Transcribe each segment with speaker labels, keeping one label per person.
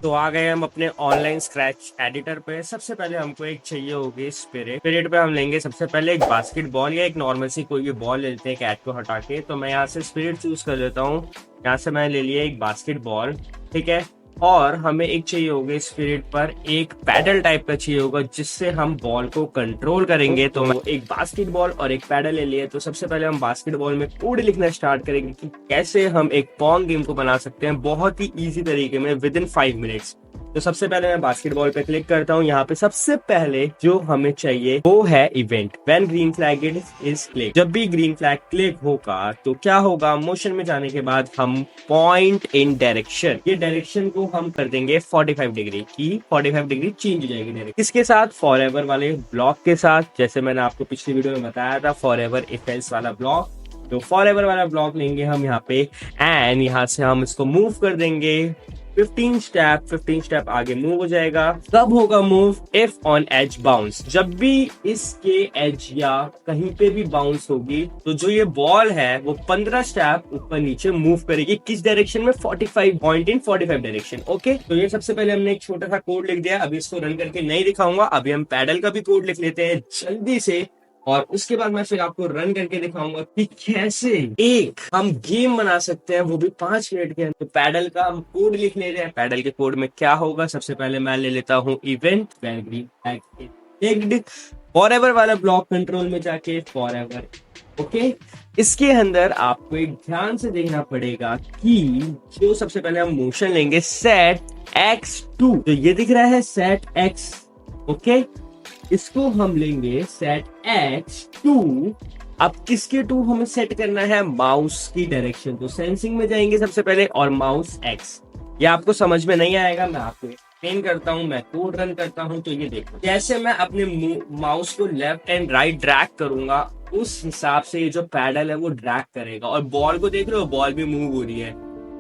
Speaker 1: तो आ गए हम अपने ऑनलाइन स्क्रैच एडिटर पे। सबसे पहले हमको एक चाहिए होगी स्पिरिट। स्पिरिट पे हम लेंगे सबसे पहले एक बास्केटबॉल या एक नॉर्मल सी कोई भी बॉल ले लेते हैं कैट को हटा के। तो मैं यहाँ से स्पिरिट चूज कर लेता हूँ। यहाँ से मैंने ले लिया एक बास्केटबॉल, ठीक है। और हमें एक चाहिए होगा स्पिरिट पर एक पैडल टाइप का चाहिए होगा जिससे हम बॉल को कंट्रोल करेंगे। तो मैं एक बास्केटबॉल और एक पैडल ले लिए। तो सबसे पहले हम बास्केटबॉल में कोड लिखना स्टार्ट करेंगे कि कैसे हम एक पॉन्ग गेम को बना सकते हैं बहुत ही इजी तरीके में विद इन 5 मिनट्स। तो सबसे पहले मैं बास्केटबॉल पे क्लिक करता हूँ। यहाँ पे सबसे पहले जो हमें चाहिए वो है event when green flag is click. जब भी ग्रीन फ्लैग क्लिक होगा तो क्या होगा, मोशन में जाने के बाद हम पॉइंट इन डायरेक्शन, ये डायरेक्शन को हम कर देंगे 45 डिग्री की। 45 डिग्री चेंज हो जाएगी डायरेक्शन। इसके साथ फॉरएवर वाले ब्लॉक के साथ, जैसे मैंने आपको पिछली वीडियो में बताया था, फॉरएवर इफ एल्स वाला ब्लॉक। तो फॉरएवर वाला ब्लॉक लेंगे हम यहाँ पे एंड यहाँ से हम इसको मूव कर देंगे 15 स्टेप आगे मूव हो जाएगा। कब होगा move? If on edge bounce, जब भी इसके एज या कहीं पे भी बाउंस होगी तो जो ये बॉल है वो 15 स्टेप ऊपर नीचे मूव करेगी। किस डायरेक्शन में? 45 पॉइंट इन 45 डायरेक्शन। ओके, तो ये सबसे पहले हमने एक छोटा सा कोड लिख दिया। अभी इसको रन करके नहीं दिखाऊंगा, अभी हम पैडल का भी कोड लिख लेते हैं जल्दी से, और उसके बाद मैं फिर आपको रन करके दिखाऊंगा कि कैसे एक हम गेम बना सकते हैं वो भी 5 मिनट के अंदर। तो पैडल का हम कोड लिख ले रहे हैं। पैडल के कोड में क्या होगा, सबसे पहले मैं ले लेता हूँ event when green flag clicked, forever वाला ब्लॉक कंट्रोल में जाके फॉरएवर। ओके, इसके अंदर आपको एक ध्यान से देखना पड़ेगा कि जो सबसे पहले हम मोशन लेंगे सेट x2, तो ये दिख रहा है सेट x। ओके, इसको हम लेंगे सेट x2। अब किसके 2 हमें सेट करना है? माउस की डायरेक्शन। तो सेंसिंग में जाएंगे सबसे पहले और माउस x। ये आपको समझ में नहीं आएगा, मैं आपको एक्सप्लेन करता हूँ, मैं कोड रन करता हूँ। तो ये देखो, जैसे मैं अपने माउस को लेफ्ट एंड राइट ड्रैग करूंगा उस हिसाब से ये जो पैडल है वो ड्रैग करेगा। और बॉल को देख रहे हो, बॉल भी मूव हो रही है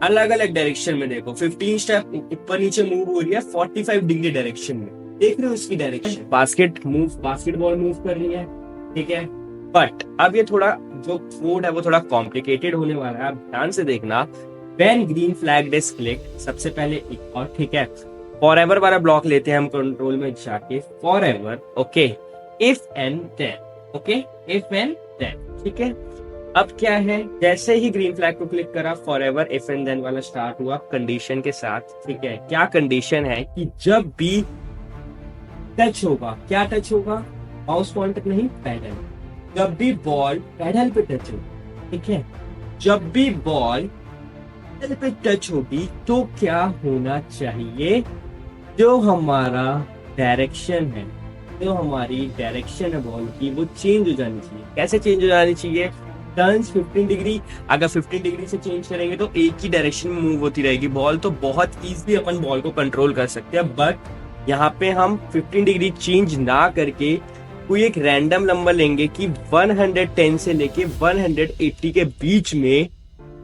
Speaker 1: अलग अलग डायरेक्शन में। देखो 15 स्टेप ऊपर नीचे मूव हो रही है 45 डिग्री डायरेक्शन में, देख रहे हो इसकी डायरेक्शन। बास्केटबॉल मूव कर रही है, ठीक है। बट अब ये थोड़ा जो कोड है वो थोड़ा कॉम्प्लिकेटेड होने वाला है, आप ध्यान से देखना। When green flag is clicked, सबसे पहले एक और, ठीक है, फॉरएवर वाला ब्लॉक लेते हैं हम कंट्रोल में जाके forever. Okay, if and then. Okay, if and then, ठीक है। अब क्या है, जैसे ही ग्रीन फ्लैग को क्लिक करा फॉरएवर इफ एंड देन वाला स्टार्ट हुआ कंडीशन के साथ, ठीक है। क्या कंडीशन है कि जब भी टच होगा, क्या टच होगा? माउस पॉइंटर नहीं, पैडल। जब भी बॉल पैडल पे टच होगी, ठीक है, जब भी बॉल पैडल पे टच होगी तो क्या होना चाहिए? जो हमारा डायरेक्शन है, जो हमारी डायरेक्शन है बॉल की, वो चेंज हो जानी चाहिए। कैसे चेंज हो जानी चाहिए? Turns 15 degree. अगर 15 डिग्री से चेंज करेंगे तो एक ही डायरेक्शन में मूव होती रहेगी बॉल। तो बहुत इजीली अपन बॉल को कंट्रोल कर सकते हैं। बट यहाँ पे हम 15 डिग्री चेंज ना करके कोई एक रैंडम नंबर लेंगे कि 110 से लेके 180 के बीच में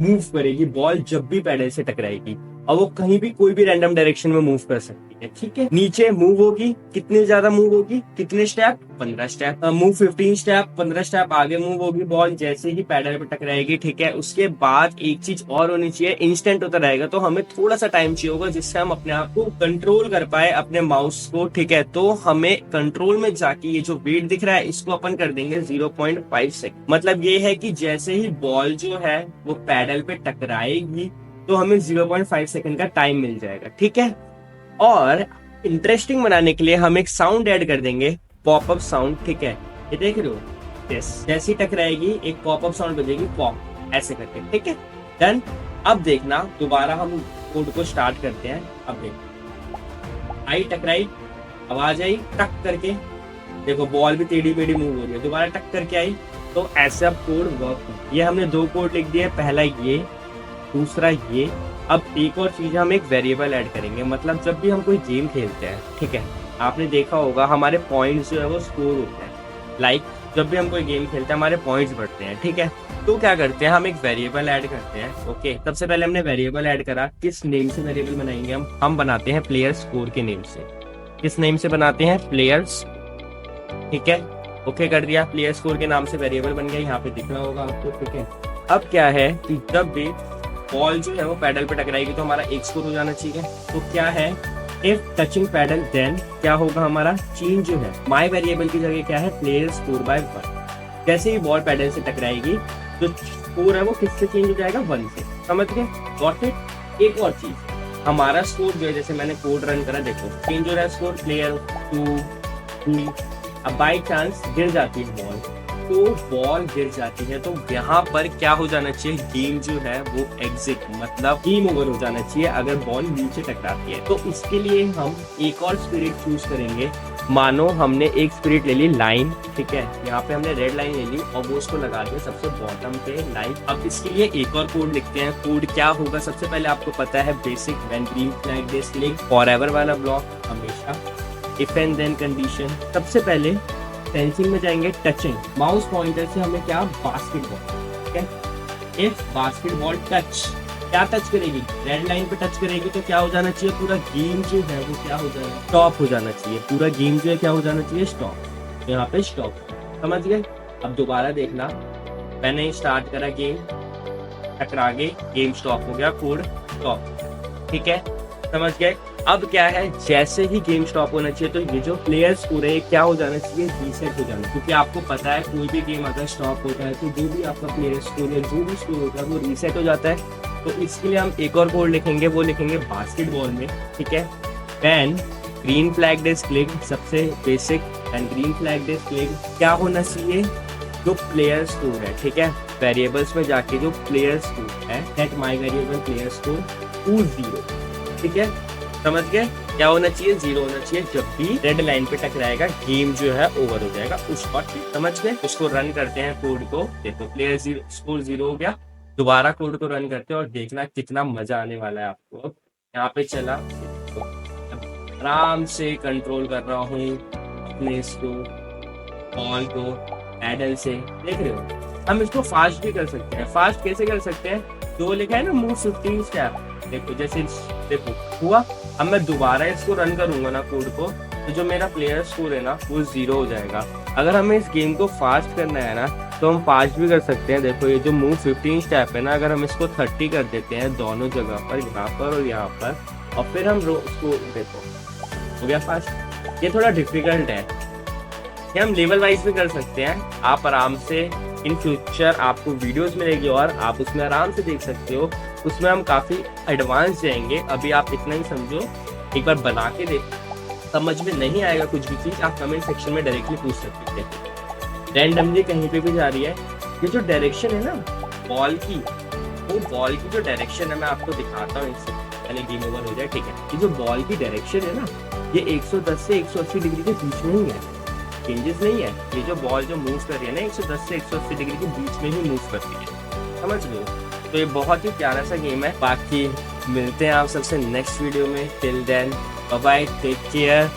Speaker 1: मूव करेगी बॉल जब भी पैडल से टकराएगी। और वो कहीं भी कोई भी रैंडम डायरेक्शन में मूव कर सकती है, ठीक है। नीचे मूव होगी, कितने ज्यादा मूव होगी, कितने step? 15 step. Move 15 step, 15 step आगे मूव होगी बॉल जैसे ही पैडल पे टकराएगी, ठीक है। उसके बाद एक चीज और होनी चाहिए, इंस्टेंट होता रहेगा। तो हमें थोड़ा सा टाइम चाहिए होगा जिससे हम अपने आप को कंट्रोल कर पाए, अपने माउस को, ठीक है। तो हमें कंट्रोल में जाके ये जो वेट दिख रहा है इसको अपन कर देंगे 0.5 सेकंड। मतलब ये है कि जैसे ही बॉल जो है वो पैडल पे टकराएगी तो हमें 0.5 सेकंड का टाइम मिल जाएगा, ठीक है। और इंटरेस्टिंग बनाने के लिए हम एक साउंड ऐड कर देंगे, पॉपअप साउंड, ठीक है। ये देख रहे हो, जैसे ही टकराएगी एक पॉपअप साउंड बजेगी, पॉप, ऐसे करके, ठीक है। डन। अब देखना, दोबारा हम कोड को स्टार्ट करते हैं। अब देखो, आई टकराई, आवाज आई टक करके, देखो बॉल भी टेढ़ी मेढ़ी मूव हो रही है, दोबारा टक करके आई। तो ऐसा कोड वर्क। ये हमने 2 कोड लिख दिए, पहला ये, दूसरा ये। अब एक और चीज, हम एक वेरिएबल ऐड करेंगे। मतलब जब भी हम कोई गेम खेलते हैं, ठीक है, आपने देखा होगा हमारे पॉइंट्स जो है वो स्कोर होते हैं। लाइक जब भी हम कोई गेम खेलते हैं हमारे पॉइंट्स बढ़ते हैं, ठीक है। तो क्या करते हैं, हम एक वेरिएबल ऐड करते हैं। ओके, सबसे पहले हमने वेरिएबल ऐड करा। किस नेम से वेरिएबल बनाएंगे हम बनाते हैं प्लेयर स्कोर के नेम से। किस नेम से बनाते हैं? प्लेयर्स, ठीक है। ओके कर दिया, प्लेयर स्कोर के नाम से वेरिएबल बन गया, यहाँ पे दिख रहा होगा आपको, ठीक है। अब क्या है कि जब भी बॉल जो है वो पैडल पे टकराएगी तो हमारा एक स्कोर हो जाना चाहिए। तो क्या है, इफ टचिंग पैडल देन क्या होगा, हमारा चेंज जो है माई वेरिएबल की जगह क्या है, प्लेयर स्कोर बाय 1। जैसे ही बॉल पैडल से टकराएगी जो स्कोर है वो किससे चेंज हो जाएगा, 1 से। समझ गए, गॉट इट। एक और चीज, हमारा स्कोर जो है, जैसे मैंने कोड रन करा, देखो चेंज हो रहा है स्कोर, प्लेयर 2 3। अब बाई चांस गिर जाती है बॉल, तो बॉल गिर जाती है तो यहाँ पर क्या हो जाना चाहिए, गेम जो है वो एग्जिट, मतलब गेम ओवर हो जाना चाहिए अगर बॉल नीचे टकराती है। तो इसके लिए हम एक और स्पिरिट चूज करेंगे। मानो हमने एक स्पिरिट ले ली लाइन, ठीक है, यहाँ पे हमने रेड लाइन ले ली और वो उसको लगा दिया सबसे बॉटम पे लाइन। अब इसके लिए एक और कोड लिखते हैं। कोड क्या होगा, सबसे पहले आपको पता है basic, when green flag this link, forever वाला ब्लॉक हमेशा, इफ एंड देन कंडीशन। सबसे पहले सेंसिंग में जाएंगे, टचिंग माउस पॉइंटर से हमें क्या, बास्केटबॉल, ठीक है। इफ बास्केटबॉल टच, क्या टच करेगी, रेड लाइन पे टच करेगी तो क्या हो जाना चाहिए, पूरा गेम जो है वो क्या हो जाना, स्टॉप हो जाना चाहिए। पूरा गेम जो है क्या हो जाना चाहिए, स्टॉप। यहाँ पे स्टॉप, समझ गए। अब दोबारा देखना, मैंने स्टार्ट करा गेम, टकरा गए, गेम स्टॉप हो गया, कोड स्टॉप, ठीक है, समझ गए। अब क्या है, जैसे ही गेम स्टॉप होना चाहिए तो ये जो प्लेयर स्कोर है क्या हो जाना चाहिए, रीसेट हो जाना, क्योंकि आपको पता है कोई भी गेम अगर स्टॉप होता है तो जो भी आपका प्लेयर स्कोर है, जो भी स्कोर होता है वो रीसेट हो जाता है। तो इसके लिए हम एक और कोड लिखेंगे, वो लिखेंगे बास्केटबॉल में, ठीक है। When green flag is clicked, सबसे basic, when green flag is clicked क्या होना चाहिए, जो प्लेयर स्कोर है, ठीक है, वेरिएबल्स में जाके जो प्लेयर स्कोर है, set my variable player score to 0, ठीक है, समझ गए। क्या होना चाहिए, 0 होना चाहिए। जब भी रेड लाइन पे टकराएगा गेम जो है ओवर हो जाएगा उस वक्त, समझ गए। उसको रन करते हैं कोड को, देखो प्लेयर स्कोर 0 हो गया। दोबारा कोड को रन करते हैं और देखना कितना मजा आने वाला है आपको। यहाँ पे चला, आराम से कंट्रोल कर रहा हूँ अपने इसको, बॉल को पैडल से, देख रहे हो। हम इसको फास्ट भी कर सकते हैं। फास्ट कैसे कर सकते हैं, जो लिखा है ना मूव 15 स्टेप, देखो जैसे देखो हुआ। अब मैं दोबारा इसको रन करूंगा ना कोड को, तो जो मेरा प्लेयर स्कोर है ना वो 0 हो जाएगा। अगर हमें इस गेम को फास्ट करना है ना तो हम फास्ट भी कर सकते हैं। देखो ये जो मूव 15 स्टेप है ना, अगर हम इसको 30 कर देते हैं दोनों जगह पर, यहाँ पर और यहाँ पर, और फिर हम उसको देखो हो गया फास्ट। ये थोड़ा डिफिकल्ट है, ये हम लेवल वाइज भी कर सकते हैं। आप आराम से इन फ्यूचर आपको वीडियोस मिलेगी और आप उसमें आराम से देख सकते हो। उसमें हम काफ़ी एडवांस जाएंगे, अभी आप इतना ही समझो, एक बार बना के देख। समझ में नहीं आएगा कुछ भी चीज़, आप कमेंट सेक्शन में डायरेक्टली पूछ सकते हैं। रैंडमली कहीं पे भी जा रही है। ये जो डायरेक्शन है ना बॉल की, वो बॉल की जो डायरेक्शन है मैं आपको दिखाता हूँ, इससे पहले गेम ओवर हो जाए, ठीक है। ये जो बॉल की डायरेक्शन है ना, ये 110 से 180 डिग्री के बीच में ही है, चेंजेस नहीं है। ये जो बॉल जो मूव कर रही है ना 110 से 180 डिग्री के बीच में ही मूव करती है, समझ लो। तो ये बहुत ही प्यारा सा गेम है। बाकी मिलते हैं आप सबसे नेक्स्ट वीडियो में। Till then bye bye, take care.